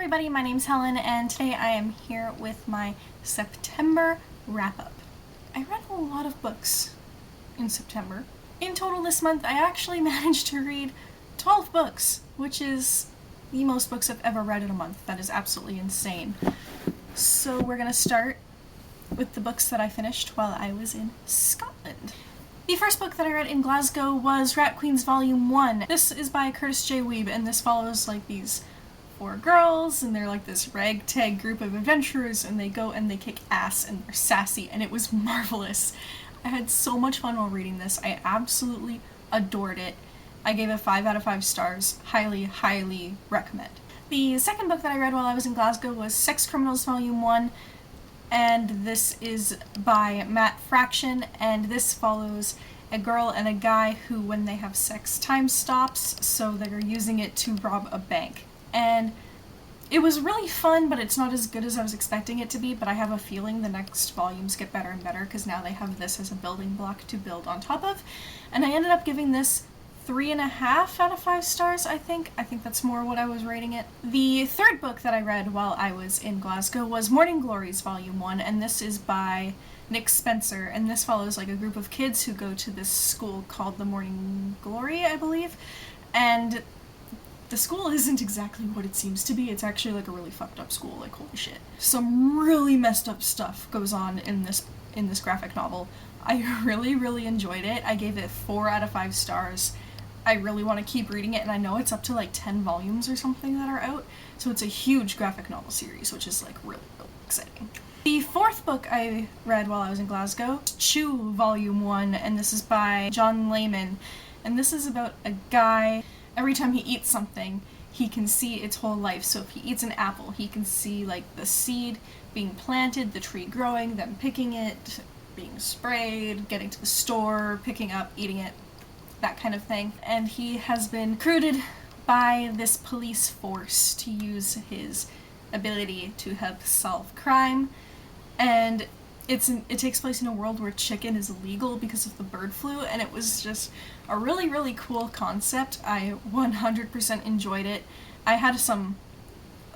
everybody, my name's Helen, and today I am here with my September wrap-up. I read a lot of books in September. In total this month, I actually managed to read 12 books, which is the most books I've ever read in a month. That is absolutely insane. So we're gonna start with the books that I finished while I was in Scotland. The first book that I read in Glasgow was Rat Queens Volume 1. This is by Curtis J. Weeb, and this follows like these 4 girls, and they're like this ragtag group of adventurers, and they go and they kick ass, and they're sassy, and it was marvelous. I had so much fun while reading this. I absolutely adored it. I gave it 5 out of 5 stars. Highly, highly recommend. The second book that I read while I was in Glasgow was Sex Criminals Volume 1, and this is by Matt Fraction, and this follows a girl and a guy who, when they have sex, time stops, so they're using it to rob a bank. And it was really fun, but it's not as good as I was expecting it to be, but I have a feeling the next volumes get better and better because now they have this as a building block to build on top of. And I ended up giving this 3.5 out of 5 stars, I think. I think that's more what I was rating it. The third book that I read while I was in Glasgow was Morning Glories Volume 1, and this is by Nick Spencer, and this follows like a group of kids who go to this school called the Morning Glory, I believe. And the school isn't exactly what it seems to be. It's actually like a really fucked up school, like holy shit. Some really messed up stuff goes on in this graphic novel. I really enjoyed it. I gave it 4 out of 5 stars. I really want to keep reading it, and I know it's up to like 10 volumes or something that are out, so it's a huge graphic novel series, which is like really exciting. The fourth book I read while I was in Glasgow, Chew Volume 1, and this is by John Layman, and this is about a guy. Every time he eats something, he can see its whole life. So if he eats an apple, he can see like the seed being planted, the tree growing, them picking it, being sprayed, getting to the store, picking up, eating it, that kind of thing. And he has been recruited by this police force to use his ability to help solve crime. And it takes place in a world where chicken is illegal because of the bird flu, and it was just a really cool concept. I 100% enjoyed it. I had some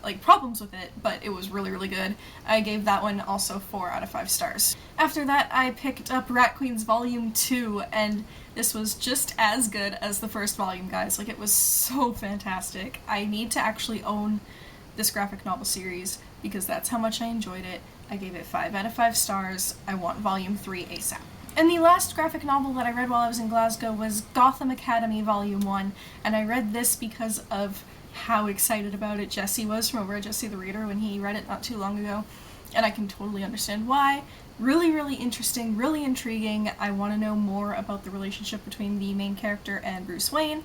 like problems with it, but it was really good. I gave that one also 4 out of 5 stars. After that, I picked up Rat Queens Volume 2, and this was just as good as the first volume, guys. Like, it was so fantastic. I need to actually own this graphic novel series because that's how much I enjoyed it. I gave it 5 out of 5 stars. I want Volume 3 ASAP. And the last graphic novel that I read while I was in Glasgow was Gotham Academy Volume 1, and I read this because of how excited about it Jesse was from over at Jesse the Reader when he read it not too long ago, and I can totally understand why. Really interesting, really intriguing. I want to know more about the relationship between the main character and Bruce Wayne.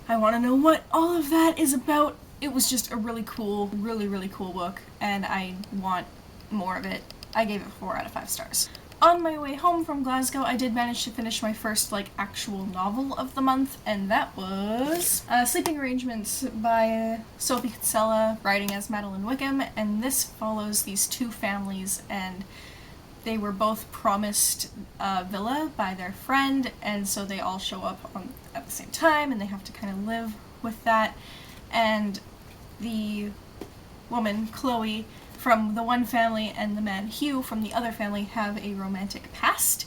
I want to know what all of that is about. It was just a really cool book, and I want more of it. I gave it 4 out of 5 stars. On my way home from Glasgow, I did manage to finish my first like actual novel of the month, and that was Sleeping Arrangements by Sophie Kinsella, writing as Madeline Wickham, and this follows these 2 families, and they were both promised a villa by their friend, and so they all show up at the same time, and they have to kind of live with that. And the woman, Chloe, from the one family, and the man, Hugh, from the other family, have a romantic past,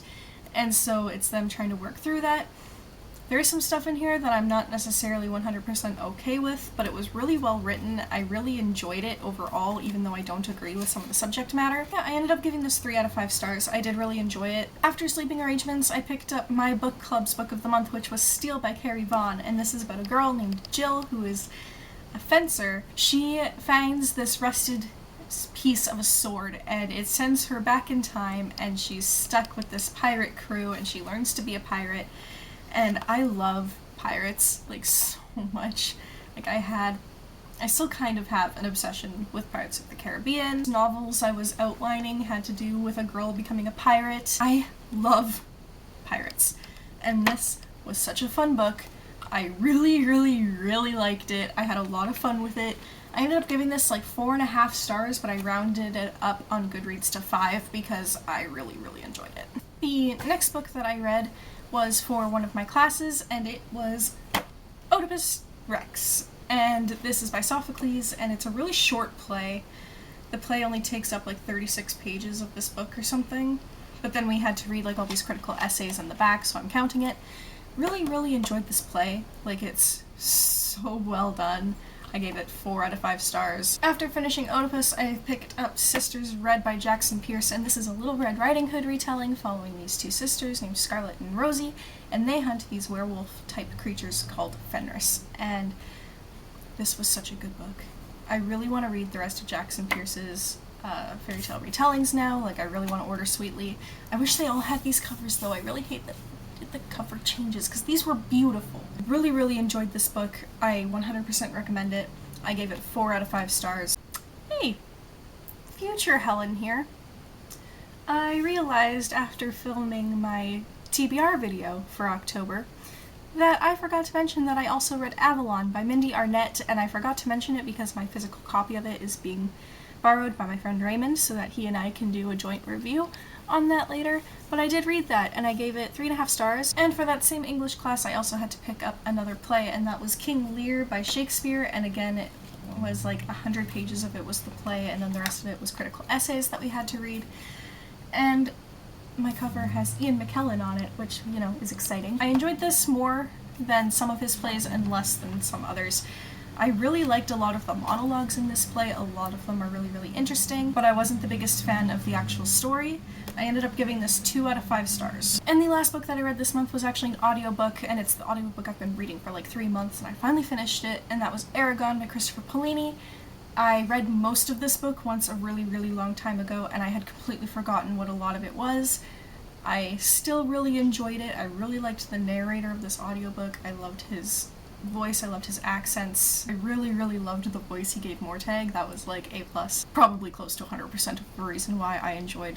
and so it's them trying to work through that. There is some stuff in here that I'm not necessarily 100% okay with, but it was really well written. I really enjoyed it overall, even though I don't agree with some of the subject matter. Yeah, I ended up giving this 3 out of 5 stars. I did really enjoy it. After Sleeping Arrangements, I picked up my book club's book of the month, which was Steel by Carrie Vaughn, and this is about a girl named Jill who is a fencer. She finds this rusted piece of a sword, and it sends her back in time, and she's stuck with this pirate crew, and she learns to be a pirate. And I love pirates like so much. Like, I still kind of have an obsession with Pirates of the Caribbean. Novels I was outlining had to do with a girl becoming a pirate. I love pirates, and this was such a fun book. I really liked it. I had a lot of fun with it. I ended up giving this like 4.5 stars, but I rounded it up on Goodreads to 5 because I really enjoyed it. The next book that I read was for one of my classes, and it was Oedipus Rex and this is by Sophocles, and it's a really short play. The play only takes up like 36 pages of this book or something, but then we had to read like all these critical essays in the back, so I'm counting it. Really enjoyed this play. Like, it's so well done. I gave it 4 out of 5 stars. After finishing Oedipus, I picked up Sisters, read by Jackson Pierce, and this is a Little Red Riding Hood retelling following these two sisters named Scarlet and Rosie, and they hunt these werewolf-type creatures called Fenris. And this was such a good book. I really want to read the rest of Jackson Pierce's fairy tale retellings now. Like, I really want to order Sweetly. I wish they all had these covers, though. I really hate that the cover changes, because these were beautiful. Really enjoyed this book. I 100% recommend it. I gave it 4 out of 5 stars. Hey, future Helen here. I realized after filming my TBR video for October that I forgot to mention that I also read Avalon by Mindy Arnett, and I forgot to mention it because my physical copy of it is being borrowed by my friend Raymond so that he and I can do a joint review on that later, but I did read that and I gave it 3.5 stars. And for that same English class I also had to pick up another play, and that was King Lear by Shakespeare, and again it was like 100 pages of it was the play, and then the rest of it was critical essays that we had to read. And my cover has Ian McKellen on it, which, you know, is exciting. I enjoyed this more than some of his plays and less than some others. I really liked a lot of the monologues in this play. A lot of them are really interesting, but I wasn't the biggest fan of the actual story. I ended up giving this 2 out of 5 stars. And the last book that I read this month was actually an audiobook, and it's the audiobook I've been reading for like 3 months, and I finally finished it, and that was Aragon by Christopher Paolini. I read most of this book once a really long time ago, and I had completely forgotten what a lot of it was. I still really enjoyed it. I really liked the narrator of this audiobook. I loved his voice, I loved his accents. I really loved the voice he gave Mortag. That was like A+. Probably close to 100% of the reason why I enjoyed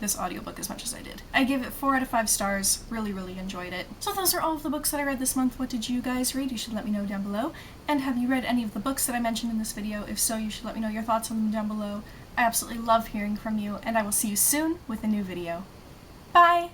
this audiobook as much as I did. I gave it 4 out of 5 stars. Really enjoyed it. So those are all of the books that I read this month. What did you guys read? You should let me know down below. And have you read any of the books that I mentioned in this video? If so, you should let me know your thoughts on them down below. I absolutely love hearing from you, and I will see you soon with a new video. Bye!